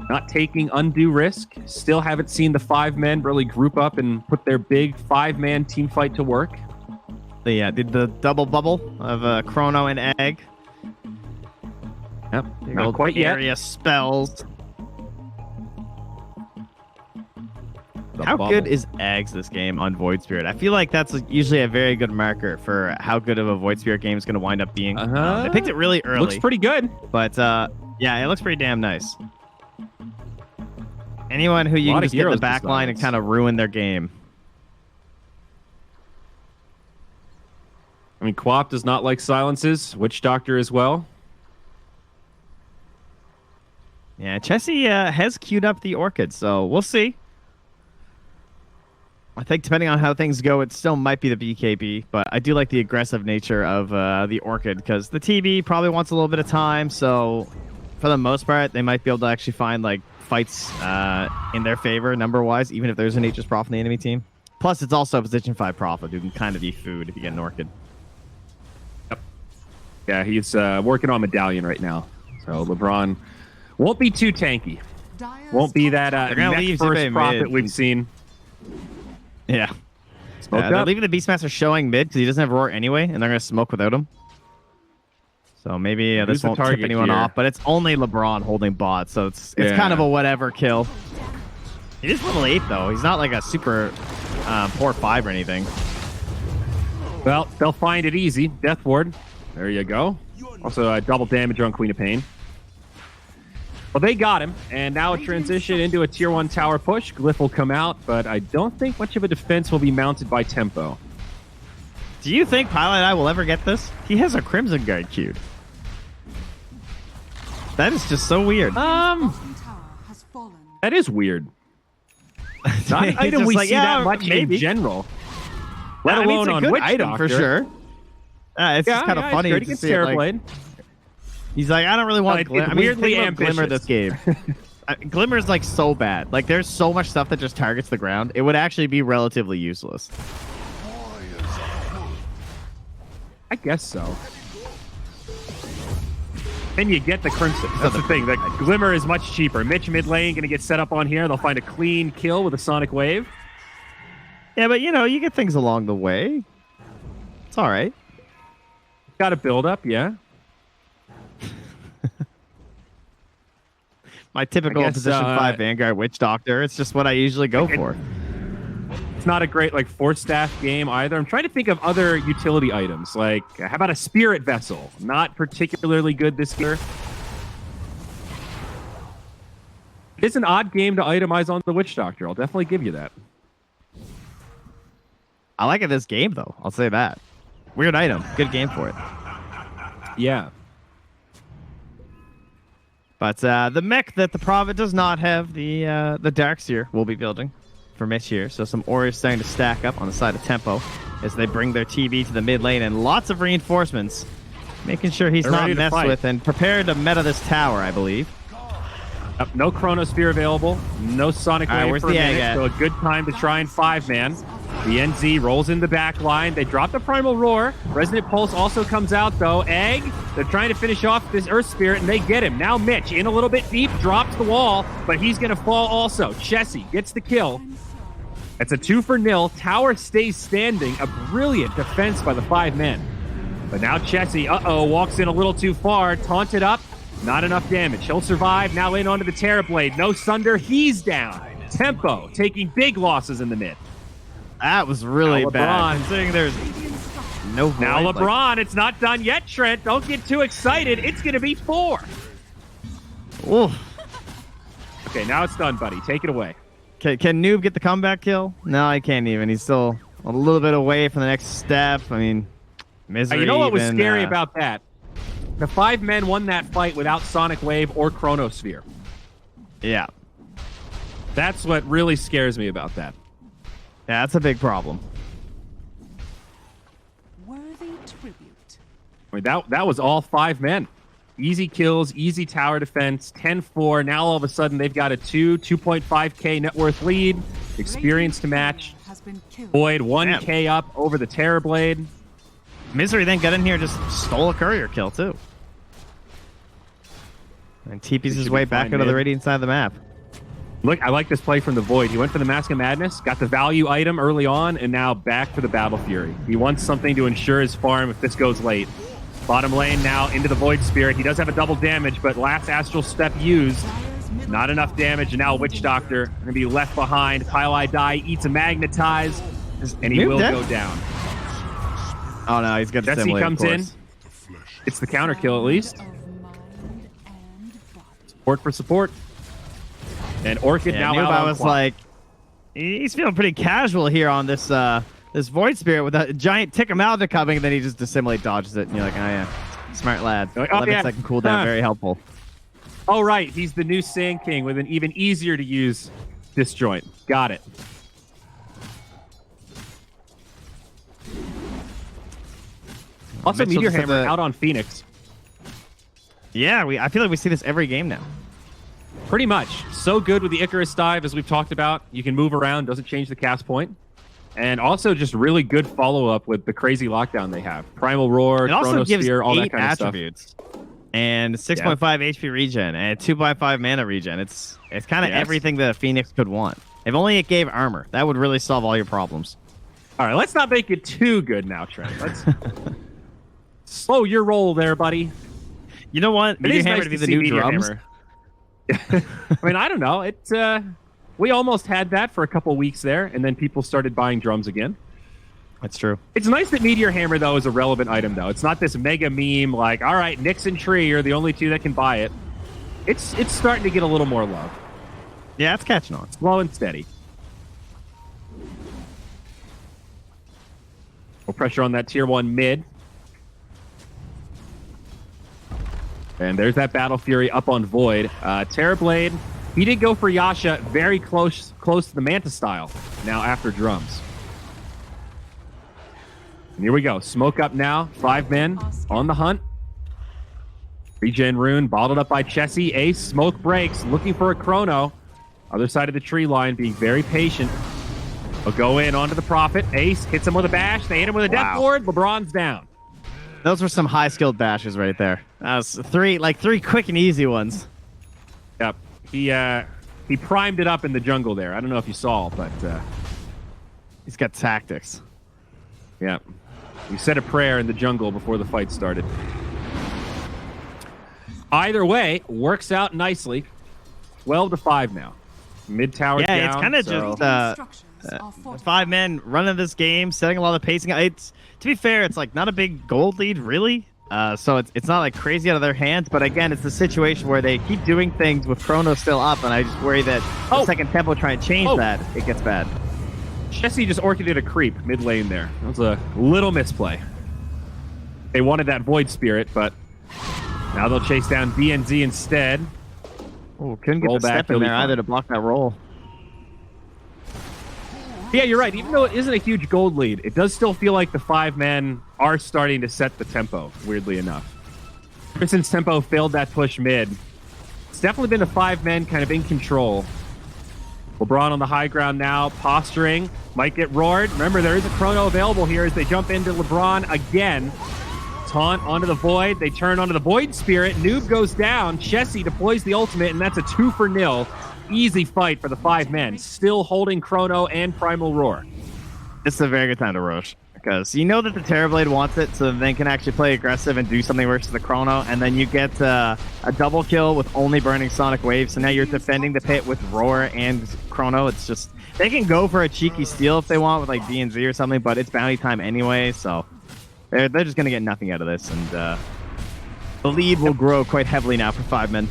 Speaker 4: not taking undue risk. Still haven't seen the 5 men really group up and put their big 5-man team fight to work.
Speaker 5: They did the double bubble of Chrono and Egg.
Speaker 4: Yep,
Speaker 5: Big
Speaker 4: not
Speaker 5: old
Speaker 4: quite yet.
Speaker 5: area spells.
Speaker 4: The
Speaker 5: How
Speaker 4: bubble.
Speaker 5: good is Eggs this game on Void Spirit? I feel like that's usually a very good marker for how good of a Void Spirit game is going to wind up being. They picked it really early.
Speaker 4: Looks pretty good.
Speaker 5: But yeah, it looks pretty damn nice. Anyone who you
Speaker 4: Lot
Speaker 5: can
Speaker 4: of
Speaker 5: just get in the
Speaker 4: heroes
Speaker 5: back line and
Speaker 4: designs.
Speaker 5: kind of ruin their game.
Speaker 4: I mean, Quap does not like silences. Witch Doctor as well.
Speaker 5: Yeah, Chessie has queued up the Orchid, so we'll see. I think depending on how things go, it still might be the BKB, but I do like the aggressive nature of the Orchid because the TB probably wants a little bit of time, so for the most part, they might be able to actually find like fights in their favor number-wise, even if there's an Nature's Prophet in the enemy team. Plus, it's also a position 5 Prophet who can kind of be food if you get an Orchid.
Speaker 4: Yep. Yeah, he's working on Medallion right now, so LeBron won't be too tanky. Won't be that
Speaker 5: gonna
Speaker 4: mech
Speaker 5: leave
Speaker 4: first
Speaker 5: Zippe
Speaker 4: Prophet
Speaker 5: mid.
Speaker 4: we've seen.
Speaker 5: Yeah.
Speaker 4: Smoked
Speaker 5: They're
Speaker 4: up.
Speaker 5: leaving the Beastmaster showing mid because he doesn't have Roar anyway, and they're going to smoke without him. So maybe
Speaker 4: Who's
Speaker 5: this
Speaker 4: the
Speaker 5: won't tip
Speaker 4: target
Speaker 5: anyone
Speaker 4: here?
Speaker 5: off, but it's only LeBron holding bot, so it's
Speaker 4: Yeah.
Speaker 5: kind of a whatever kill. He is level 8, though. He's not like a super poor 5 or anything.
Speaker 4: Well, they'll find it easy. Death Ward. There you go. Also, double damage on Queen of Pain. Well, they got him, and now a transition into a tier 1 tower push. Glyph will come out, but I don't think much of a defense will be mounted by Tempo.
Speaker 5: Do you think Pilot Eye will ever get this? He has a Crimson Guard queued. That is just so weird.
Speaker 4: That is weird. Not an
Speaker 5: He's
Speaker 4: item
Speaker 5: just
Speaker 4: we
Speaker 5: like,
Speaker 4: see
Speaker 5: yeah,
Speaker 4: that much
Speaker 5: maybe.
Speaker 4: in general. Let
Speaker 5: I mean,
Speaker 4: alone
Speaker 5: it's a
Speaker 4: on
Speaker 5: good
Speaker 4: Witch
Speaker 5: item
Speaker 4: Doctor.
Speaker 5: for sure. It's just kind of funny
Speaker 4: it's great
Speaker 5: to
Speaker 4: against
Speaker 5: see it, like,
Speaker 4: Terrorblade.
Speaker 5: he's like, I don't really want
Speaker 4: it's
Speaker 5: Glimmer.
Speaker 4: weirdly
Speaker 5: think about Glimmer
Speaker 4: ambitious.
Speaker 5: this game. Glimmer's like so bad. Like there's so much stuff that just targets the ground. It would actually be relatively useless.
Speaker 4: I guess so. Then you get the Crimson. That's the thing. The Glimmer is much cheaper. Mitch mid lane going to get set up on here. They'll find a clean kill with a Sonic Wave.
Speaker 5: Yeah, but you know, you get things along the way. It's all right.
Speaker 4: Got a build up, yeah.
Speaker 5: My typical
Speaker 4: I guess,
Speaker 5: position 5 Vanguard Witch Doctor. It's just what I usually go for.
Speaker 4: It's not a great like Force Staff game either. I'm trying to think of other utility items. Like, how about a Spirit Vessel? Not particularly good this year. It's an odd game to itemize on the Witch Doctor. I'll definitely give you that.
Speaker 5: I like it this game though. I'll say that. Weird item. Good game for it.
Speaker 4: Yeah.
Speaker 5: But the mech that the Prophet does not have, the Darkseer will be building for Mitch here. So some Auras starting to stack up on the side of Tempo as they bring their TB to the mid lane and lots of reinforcements, making sure he's
Speaker 4: They're
Speaker 5: not
Speaker 4: ready to
Speaker 5: messed
Speaker 4: fight.
Speaker 5: with and prepared to meta this tower, I believe.
Speaker 4: No Chronosphere available. No Sonic
Speaker 5: All right,
Speaker 4: Wave
Speaker 5: where's
Speaker 4: for a
Speaker 5: the egg
Speaker 4: minute.
Speaker 5: at?
Speaker 4: So a good time to try and 5-man. The NZ rolls in the back line. They drop the Primal Roar. Resonant Pulse also comes out, though. Egg, they're trying to finish off this Earth Spirit, and they get him. Now Mitch, in a little bit deep, drops the wall, but he's going to fall also. Chessie gets the kill. It's a 2-0. Tower stays standing. A brilliant defense by the 5 men. But now Chessie, walks in a little too far. Taunted up. Not enough damage. He'll survive. Now in onto the Terrorblade. No Sunder. He's down. Tempo taking big losses in the mid.
Speaker 5: That was really
Speaker 4: Now
Speaker 5: bad.
Speaker 4: LeBron.
Speaker 5: Considering there's no void,
Speaker 4: Now
Speaker 5: like-
Speaker 4: LeBron, it's not done yet, Trent. Don't get too excited. It's going to be 4.
Speaker 5: Oof.
Speaker 4: Okay, now it's done, buddy. Take it away.
Speaker 5: Can Noob get the comeback kill? No, I can't even. He's still a little bit away from the next step. I mean, Misery.
Speaker 4: You know what was
Speaker 5: even,
Speaker 4: scary about that? The 5 men won that fight without Sonic Wave or Chronosphere.
Speaker 5: Yeah.
Speaker 4: That's what really scares me about that.
Speaker 5: Yeah, that's a big problem.
Speaker 6: Worthy tribute.
Speaker 4: I mean, that was all 5 men. Easy kills, easy tower defense, 10-4. Now all of a sudden they've got a 2.5k net worth lead. Experience to match.
Speaker 6: Has been killed.
Speaker 4: Void 1k up over the Terrorblade.
Speaker 5: Misery then got in here and just stole a courier kill, too. And TP's his
Speaker 4: should
Speaker 5: way
Speaker 4: be
Speaker 5: back
Speaker 4: fine
Speaker 5: into the
Speaker 4: mid.
Speaker 5: Radiant side of the map.
Speaker 4: Look, I like this play from the Void. He went for the Mask of Madness, got the value item early on, and now back for the Battle Fury. He wants something to ensure his farm if this goes late. Bottom lane now into the Void Spirit. He does have a double damage, but last Astral Step used. Not enough damage, and now Witch Doctor going to be left behind. Pile Die eats a Magnetize, and he will go down.
Speaker 5: Oh no, he's got
Speaker 4: Jesse comes in. It's the counter kill at least. Support for support. And Orchid now out on
Speaker 5: was
Speaker 4: Quad.
Speaker 5: like, he's feeling pretty casual here on this this Void Spirit with a giant tick of Malda coming, and then he just dissimulate dodges it, and you're like, oh yeah, smart lad.
Speaker 4: Like,
Speaker 5: 11-second cooldown, very helpful.
Speaker 4: Oh, right. He's the new Sand King with an even easier to use disjoint. Got it. Also,
Speaker 5: Mitchell
Speaker 4: Meteor
Speaker 5: just had
Speaker 4: Hammer
Speaker 5: the-
Speaker 4: out on Phoenix.
Speaker 5: Yeah, I feel like we see this every game now.
Speaker 4: Pretty much. So good with the Icarus dive, as we've talked about. You can move around, doesn't change the cast point. And also just really good follow-up with the crazy lockdown they have. Primal Roar,
Speaker 5: It also gives
Speaker 4: Chronosphere, all that
Speaker 5: 8
Speaker 4: kind of stuff.
Speaker 5: attributes. And 6.5 HP regen and 2x5 mana regen. It's kind of
Speaker 4: Yes.
Speaker 5: everything that a Phoenix could want. If only it gave armor, that would really solve all your problems.
Speaker 4: All right, let's not make it too good now, Trent. Let's slow your roll there, buddy.
Speaker 5: You know what?
Speaker 4: It
Speaker 5: Meteor
Speaker 4: is
Speaker 5: Hammer
Speaker 4: nice
Speaker 5: to be
Speaker 4: to
Speaker 5: the
Speaker 4: see
Speaker 5: new
Speaker 4: Meteor
Speaker 5: drums.
Speaker 4: Hammer. I mean, I don't know. We almost had that for a couple weeks there, and then people started buying drums again.
Speaker 5: That's true.
Speaker 4: It's nice that Meteor Hammer, though, is a relevant item, though. It's not this mega meme like, all right, Nyx and Tree are the only two that can buy it. It's starting to get a little more love.
Speaker 5: Yeah, it's catching on.
Speaker 4: Slow and steady. No pressure on that tier 1 mid. And there's that Battle Fury up on Void. Terrorblade, he did go for Yasha very close to the Manta style now after drums. And here we go. Smoke up now. 5 men on the hunt. Regen Rune bottled up by Chessie. Ace, smoke breaks, looking for a Chrono. Other side of the tree line, being very patient. They'll go in onto the Prophet. Ace hits him with a bash. They hit him with a death ward. LeBron's down.
Speaker 5: Those were some high-skilled bashes right there. That was three quick and easy ones.
Speaker 4: Yep. He primed it up in the jungle there. I don't know if you saw, but
Speaker 5: He's got tactics.
Speaker 4: yeah. He said a prayer in the jungle before the fight started. Either way, works out nicely. 12-5 now. Mid tower down.
Speaker 5: Yeah, it's kind of
Speaker 4: so-
Speaker 5: just 5 men running this game, setting a lot of pacing. It's, to be fair, it's like not a big gold lead, really. So it's not like crazy out of their hands, but again, it's the situation where they keep doing things with Chrono still up, and I just worry that the second tempo try and change that, it gets bad.
Speaker 4: Chessie just orchided a creep mid lane there. That was a little misplay. They wanted that Void Spirit, but now they'll chase down DNZ instead.
Speaker 5: Oh, couldn't get
Speaker 4: Roll
Speaker 5: the
Speaker 4: back,
Speaker 5: step in
Speaker 4: he'll be
Speaker 5: there
Speaker 4: fine.
Speaker 5: either to block that roll.
Speaker 4: Yeah, you're right. Even though it isn't a huge gold lead, it does still feel like the 5 men are starting to set the tempo, weirdly enough. Ever since tempo failed that push mid, it's definitely been the 5 men kind of in control. LeBron on the high ground now, posturing, might get roared. Remember, there is a Chrono available here as they jump into LeBron again. Taunt onto the Void. They turn onto the Void Spirit. Noob goes down. Chessie deploys the ultimate, and that's a 2-0. Easy fight for the 5 men. Still holding Chrono and Primal Roar.
Speaker 5: This is a very good time to rush, because you know that the Terrorblade wants it, so they can actually play aggressive and do something versus the Chrono, and then you get a double kill with only burning Sonic Wave, so now you're defending the pit with Roar and Chrono. It's just, they can go for a cheeky steal if they want with like DNZ or something, but it's bounty time anyway, so they're just going to get nothing out of this, and the lead will grow quite heavily now for 5 men.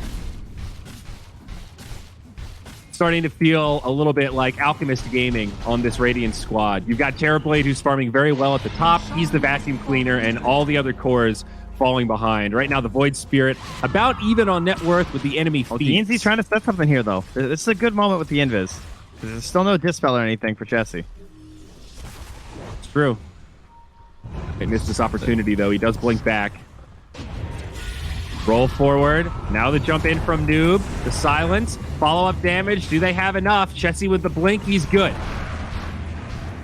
Speaker 4: Starting to feel a little bit like Alchemist Gaming on this Radiant squad. You've got Terrorblade, who's farming very well at the top. He's the vacuum cleaner, and all the other cores falling behind. Right now, the Void Spirit about even on net worth with the enemy feats.
Speaker 5: DNZ's trying to set something here, though. This is a good moment with the Invis. There's still no Dispel or anything for Chessie.
Speaker 4: It's true. He missed this opportunity, though. He does blink back. Roll forward. Now the jump in from Noob. The silence. Follow-up damage. Do they have enough? Chessie with the blink. He's good.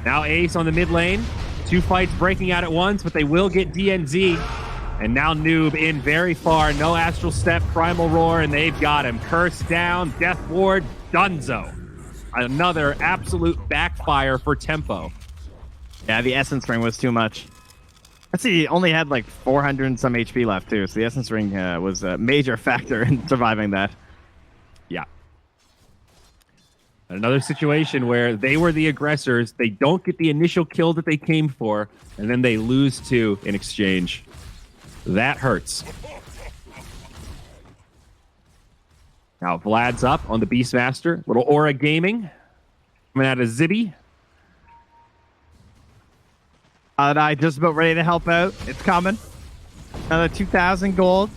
Speaker 4: Now Ace on the mid lane. 2 fights breaking out at once, but they will get DNZ. And now Noob in very far. No Astral Step, Primal Roar, and they've got him. Curse down, Death Ward, Dunzo. Another absolute backfire for Tempo.
Speaker 5: Yeah, the Essence Ring was too much. Let's see, he only had like 400 and some HP left, too. So the Essence Ring was a major factor in surviving that.
Speaker 4: Yeah. Another situation where they were the aggressors. They don't get the initial kill that they came for, and then they lose 2 in exchange. That hurts. Now Vlad's up on the Beastmaster. Little Aura Gaming coming out of Zibby.
Speaker 5: I just about ready to help out. It's coming. Another 2,000 gold.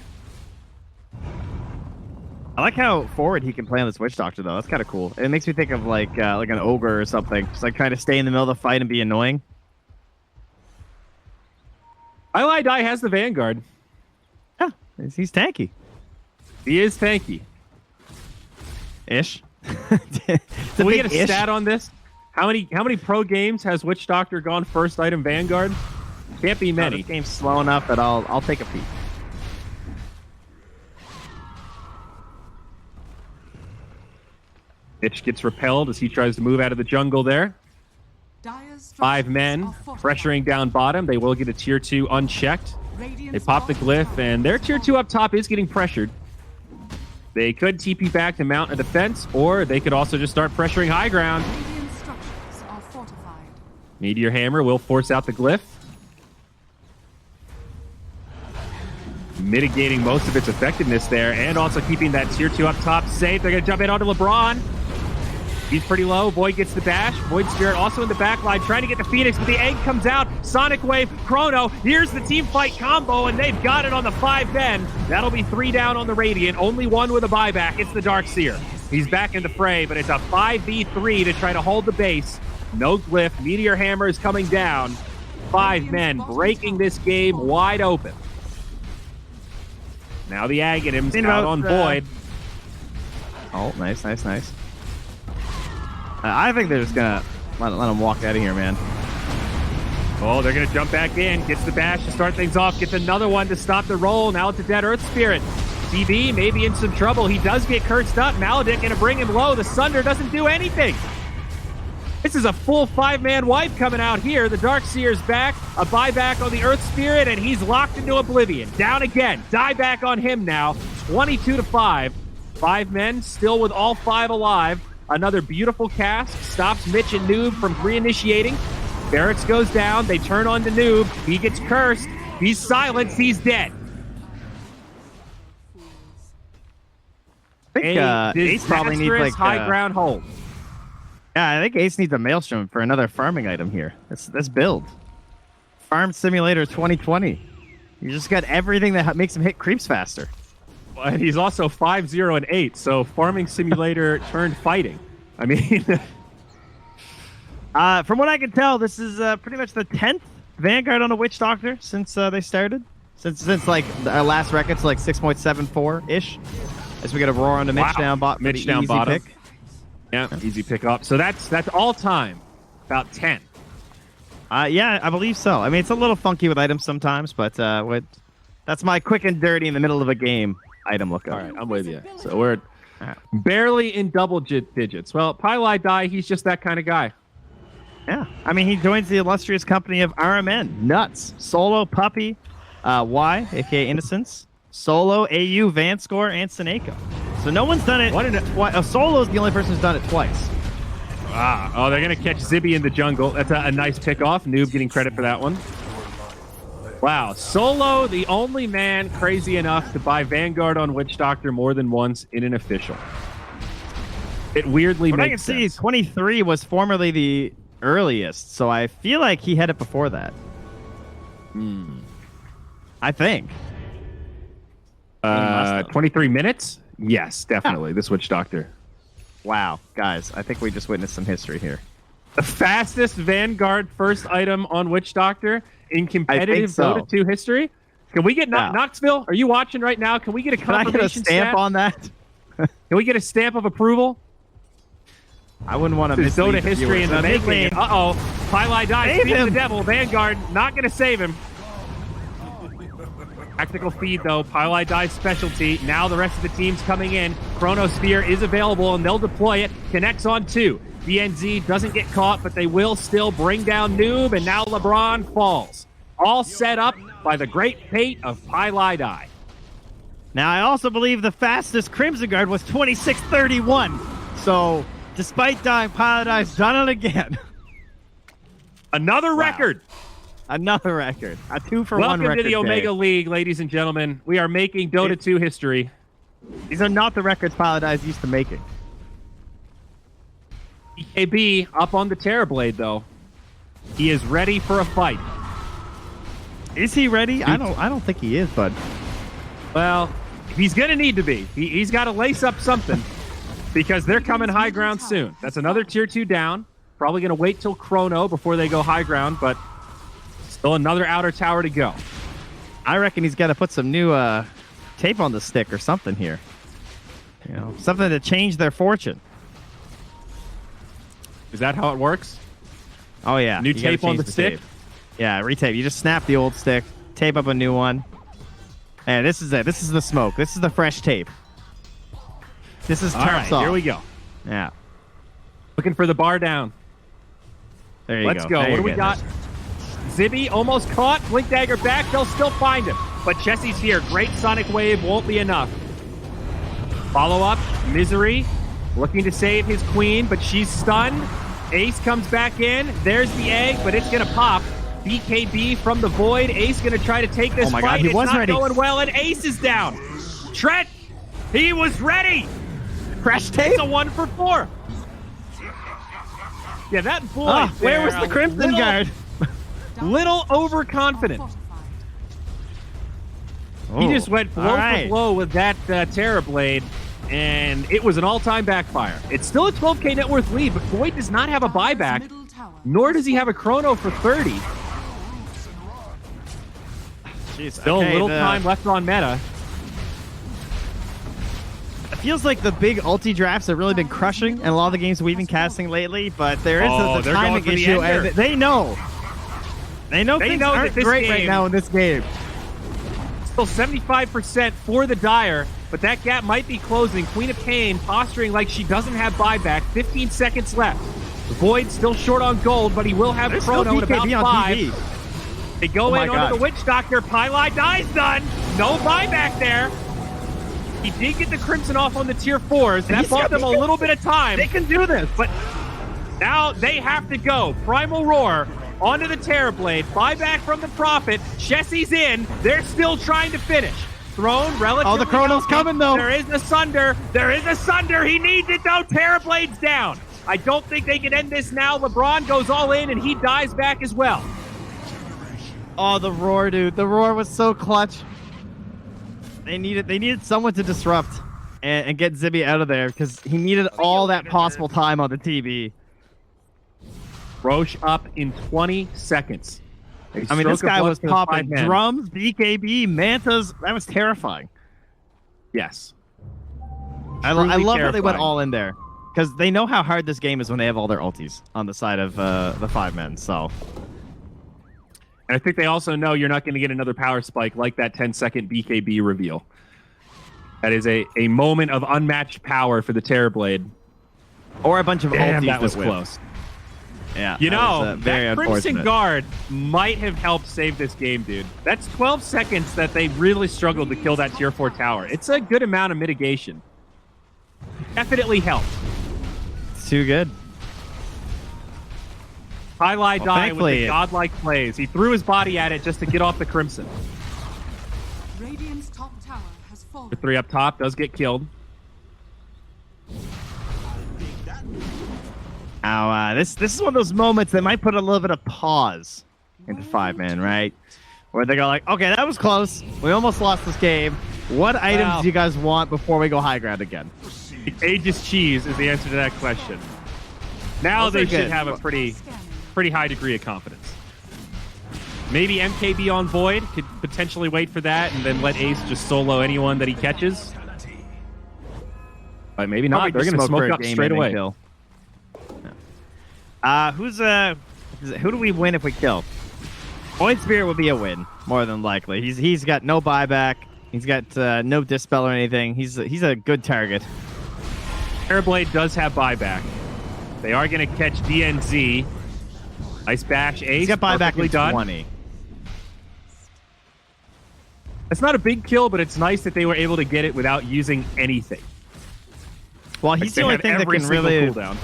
Speaker 5: I like how forward he can play on this Witch Doctor, though. That's kind of cool. It makes me think of like an ogre or something. Just like trying to stay in the middle of the fight and be annoying.
Speaker 4: Die has the Vanguard.
Speaker 5: Yeah, he's tanky.
Speaker 4: He is tanky.
Speaker 5: Ish.
Speaker 4: Can we get a stat on this? How many pro games has Witch Doctor gone first item Vanguard? Can't be many.
Speaker 5: This game's slow enough that I'll take a peek.
Speaker 4: Mitch gets repelled as he tries to move out of the jungle there.
Speaker 6: Dire's
Speaker 4: 5 men
Speaker 6: structures are fortified.
Speaker 4: pressuring down bottom. They will get a tier 2 unchecked. They
Speaker 6: Radiant's
Speaker 4: pop the
Speaker 6: bottom
Speaker 4: glyph,
Speaker 6: tower
Speaker 4: and their tier 2 up top is getting pressured. They could TP back to mount a defense, or they could also just start pressuring high ground.
Speaker 6: Radiant structures are fortified.
Speaker 4: Meteor Hammer will force out the glyph, mitigating most of its effectiveness there, and also keeping that tier 2 up top safe. They're going to jump in onto LeBron. He's pretty low. Void gets the dash. Void Spirit also in the back line, trying to get the Phoenix, but the egg comes out. Sonic Wave, Chrono. Here's the team fight combo, and they've got it on the 5 men. That'll be 3 down on the Radiant. Only 1 with a buyback. It's the Darkseer. He's back in the fray, but it's a 5v3 to try to hold the base. No glyph. Meteor Hammer is coming down. 5 men breaking this game wide open. Now the Aghanims out on Void.
Speaker 5: Oh, nice. I think they're just gonna let him walk out of here, man.
Speaker 4: Oh, they're going to jump back in. Gets the bash to start things off. Gets another one to stop the roll. Now it's a Dead Earth Spirit. TB may be in some trouble. He does get cursed up. Maledict going to bring him low. The Sunder doesn't do anything. This is a full 5-man wipe coming out here. The Darkseer's back. A buyback on the Earth Spirit, and he's locked into oblivion. Down again. Die back on him now. 22-5. 5 men still with all 5 alive. Another beautiful cast. Stops Mitch and Noob from reinitiating. Barracks goes down. They turn on to Noob. He gets cursed. He's silenced. He's dead.
Speaker 5: I think Ace probably needs like
Speaker 4: high ground hold.
Speaker 5: Yeah, I think Ace needs a Maelstrom for another farming item here. This build. Farm Simulator 2020. You just got everything that makes him hit creeps faster.
Speaker 4: And he's also 5-0 and 8, so farming simulator turned fighting. I mean,
Speaker 5: from what I can tell, this is pretty much the 10th Vanguard on a Witch Doctor since they started. Since like our last record's like 6.74 ish. As we get a roar on the Mitch down bottom.
Speaker 4: Mitch down bottom.
Speaker 5: Pick.
Speaker 4: Yeah, easy pick up. So that's all time. About 10.
Speaker 5: Yeah, I believe so. I mean, it's a little funky with items sometimes, but that's my quick and dirty in the middle of a game item lookup.
Speaker 4: All right, I'm with you. So we're barely in double digits. Well, Pylai Die, he's just that kind of guy.
Speaker 5: Yeah. I mean, he joins the illustrious company of RMN, Nuts, Solo, Puppy, Y, aka Innocence, Solo, AU, Vanscore, and Seneko. So no one's done it twice. Solo's the only person who's done it twice.
Speaker 4: Oh, they're going to catch Zibby in the jungle. That's a nice pickoff. Noob getting credit for that one. Wow. Solo, the only man crazy enough to buy Vanguard on Witch Doctor more than once in an official. It weirdly makes sense.
Speaker 5: I can see 23 was formerly the earliest, so I feel like he had it before that. I think.
Speaker 4: 23 minutes? Yes, definitely. This Witch Doctor.
Speaker 5: Wow, guys, I think we just witnessed some history here.
Speaker 4: The fastest Vanguard first item on Witch Doctor in competitive Dota 2 history. Can we get Knoxville? Are you watching right now? Can we get a confirmation
Speaker 5: Can I get a stamp on that?
Speaker 4: Can we get a stamp of approval?
Speaker 5: I wouldn't want to miss
Speaker 4: Dota history in the making. Uh-oh. Pylai dies. Speak the devil. Vanguard not going to save him. Tactical feed, though. Pile dive specialty. Now the rest of the team's coming in. Chronosphere is available, and they'll deploy it. Connects on 2. DNZ doesn't get caught, but they will still bring down Noob, and now LeBron falls. All set up by the great fate of Pile Die.
Speaker 5: Now, I also believe the fastest Crimson Guard was 26:31. So, despite dying, Pile Die's done it again.
Speaker 4: Another record.
Speaker 5: Another record. A 2-for-1 record.
Speaker 4: Welcome to the
Speaker 5: day.
Speaker 4: Omega League, ladies and gentlemen. We are making Dota 2 history.
Speaker 5: These are not the records Paladin's used to making.
Speaker 4: BKB up on the Terrorblade, though. He is ready for a fight.
Speaker 5: Is he ready? I don't think he is, bud.
Speaker 4: Well, he's going to need to be. He's got to lace up something because they're coming high ground soon. That's another tier 2 down. Probably going to wait till Chrono before they go high ground, but still another outer tower to go.
Speaker 5: I reckon he's got to put some new tape on the stick or something here. You know, something to change their fortune.
Speaker 4: Is that how it works?
Speaker 5: Oh yeah,
Speaker 4: New
Speaker 5: you gotta
Speaker 4: tape on
Speaker 5: change
Speaker 4: the stick?
Speaker 5: tape. Yeah, retape. You just snap the old stick, tape up a new one. And this is it. This is the smoke. This is the fresh tape. This is
Speaker 4: all right.
Speaker 5: off.
Speaker 4: Here we go.
Speaker 5: Yeah.
Speaker 4: Looking for the bar down.
Speaker 5: There you
Speaker 4: Let's
Speaker 5: go.
Speaker 4: What do we got? Zibby almost caught. Blink Dagger back. They'll still find him. But Jesse's here. Great Sonic Wave won't be enough. Follow up. Misery looking to save his queen, but she's stunned. Ace comes back in. There's the egg, but it's going to pop. BKB from the Void. Ace going to try to take this
Speaker 5: Oh my
Speaker 4: fight.
Speaker 5: God, he
Speaker 4: it's
Speaker 5: was
Speaker 4: not
Speaker 5: ready.
Speaker 4: going well, and Ace is down. Trent, he was ready.
Speaker 5: Fresh tape?
Speaker 4: It's a 1-for-4. Yeah, that Void.
Speaker 5: Where was the Crimson Guard?
Speaker 4: Little overconfident. He just went blow for blow with that Terrorblade, and it was an all-time backfire. It's still a 12k net worth lead, but Void does not have a buyback, nor does he have a Chrono for 30.
Speaker 5: Jeez,
Speaker 4: Still a little time left on meta.
Speaker 5: It feels like the big ulti drafts have really been crushing in a lot of the games we've been casting lately, but there is the
Speaker 4: they're
Speaker 5: timing
Speaker 4: going for the
Speaker 5: issue,
Speaker 4: ender.
Speaker 5: and they know. They know things
Speaker 4: that
Speaker 5: aren't
Speaker 4: this
Speaker 5: great right
Speaker 4: game-
Speaker 5: now in this game.
Speaker 4: Still 75% for the Dire, but that gap might be closing. Queen of Pain posturing like she doesn't have buyback. 15 seconds left. The Void still short on gold, but he will have
Speaker 5: There's
Speaker 4: Chrono
Speaker 5: still
Speaker 4: in about
Speaker 5: BKB on
Speaker 4: 5.
Speaker 5: TV.
Speaker 4: They go
Speaker 5: Oh
Speaker 4: in
Speaker 5: my
Speaker 4: onto
Speaker 5: God.
Speaker 4: the Witch Doctor. Pylai dies done. No buyback there. He did get the Crimson off on the tier 4s. That bought them a little bit of time.
Speaker 5: They can do this.
Speaker 4: But now they have to go. Primal Roar onto the Terrorblade. Buyback from the Prophet. Jesse's in. They're still trying to finish. Throne relatively.
Speaker 5: Oh, the Chrono's
Speaker 4: healthy.
Speaker 5: coming, though.
Speaker 4: There is a Sunder. There is a Sunder. He needs it, though. Terrorblade's down. I don't think they can end this now. LeBron goes all in, and he dies back as well.
Speaker 5: Oh, the roar, dude. The roar was so clutch. They needed someone to disrupt and get Zibby out of there because he needed all that possible time on the TV.
Speaker 4: Roche up in 20 seconds.
Speaker 5: I mean, this guy was popping
Speaker 4: 5 men.
Speaker 5: drums, BKB, mantas. That was terrifying.
Speaker 4: Yes.
Speaker 5: I love how they went
Speaker 4: terrifying.
Speaker 5: all in there because they know how hard this game is when they have all their ultis on the side of the 5 men. So.
Speaker 4: And I think they also know you're not going to get another power spike like that 10-second BKB reveal. That is a moment of unmatched power for the Terrorblade.
Speaker 5: Or a bunch of ultis
Speaker 4: that was
Speaker 5: whip.
Speaker 4: close.
Speaker 5: Yeah.
Speaker 4: You
Speaker 5: that
Speaker 4: know,
Speaker 5: was, very
Speaker 4: that Crimson
Speaker 5: unfortunate.
Speaker 4: Guard might have helped save this game, dude. That's 12 seconds that they really struggled to kill that tier 4 tower. It's a good amount of mitigation. Definitely helped.
Speaker 5: It's too good.
Speaker 4: Highlight die with
Speaker 5: thankfully-
Speaker 4: the godlike plays. He threw his body at it just to get off the Crimson.
Speaker 6: Radiant's top tower has fallen.
Speaker 4: The 3 up top does get killed.
Speaker 5: Now, this is one of those moments that might put a little bit of pause into 5 man, right? Where they go like, okay, that was close. We almost lost this game. What items do you guys want before we go high ground again?
Speaker 4: Aegis Cheese is the answer to that question. Now
Speaker 5: Those
Speaker 4: they
Speaker 5: are
Speaker 4: should
Speaker 5: good.
Speaker 4: have a pretty high degree of confidence. Maybe MKB on Void could potentially wait for that and then let Ace just solo anyone that he catches. But maybe not.
Speaker 5: Probably
Speaker 4: They're
Speaker 5: just
Speaker 4: going to
Speaker 5: for
Speaker 4: smoke
Speaker 5: a
Speaker 4: up
Speaker 5: game
Speaker 4: straight
Speaker 5: ending
Speaker 4: away.
Speaker 5: kill. Who do we win if we kill? Void Spirit would be a win, more than likely. He's got no buyback. He's got no dispel or anything. He's a good target.
Speaker 4: Terrorblade does have buyback. They are going to catch DNZ. Nice bash ace.
Speaker 5: He's got buyback in
Speaker 4: done.
Speaker 5: 20.
Speaker 4: It's not a big kill, but it's nice that they were able to get it without using anything.
Speaker 5: Well, he's the only thing that can really...
Speaker 4: cooldown.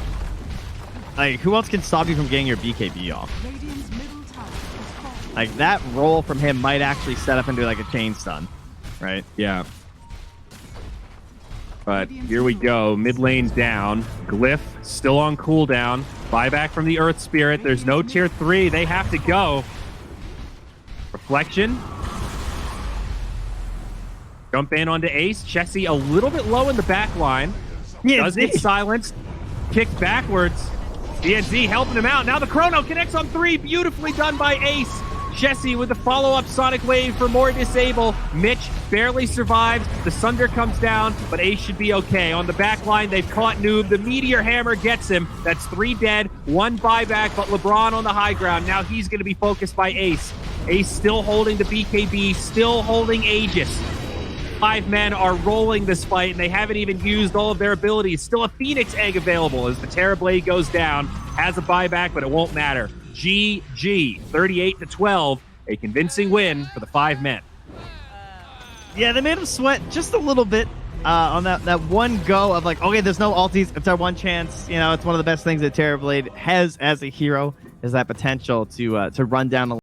Speaker 5: Like, who else can stop you from getting your BKB off?
Speaker 6: Radiant's middle tower is falling.
Speaker 5: Like, that roll from him might actually set up into, like, a chain stun, right?
Speaker 4: Yeah. But here we go. Mid lane down. Glyph still on cooldown. Buyback from the Earth Spirit. There's no tier 3. They have to go. Reflection. Jump in onto Ace. Chessie a little bit low in the back line. Does get silenced. Kicked backwards. DNZ helping him out. Now the Chrono connects on 3. Beautifully done by Ace. Chessie with the follow-up Sonic Wave for more disable. Mitch barely survives. The Sunder comes down, but Ace should be okay. On the back line, they've caught Noob. The Meteor Hammer gets him. That's 3 dead, 1 buyback, but LeBron on the high ground. Now he's going to be focused by Ace. Ace still holding the BKB, still holding Aegis. 5 men are rolling this fight, and they haven't even used all of their abilities. Still a Phoenix Egg available as the Terrorblade goes down. Has a buyback, but it won't matter. GG, 38-12, a convincing win for the 5 men.
Speaker 5: Yeah, they made him sweat just a little bit on that one go of like, okay, there's no ultis. It's our one chance. You know, it's one of the best things that Terrorblade has as a hero, is that potential to run down the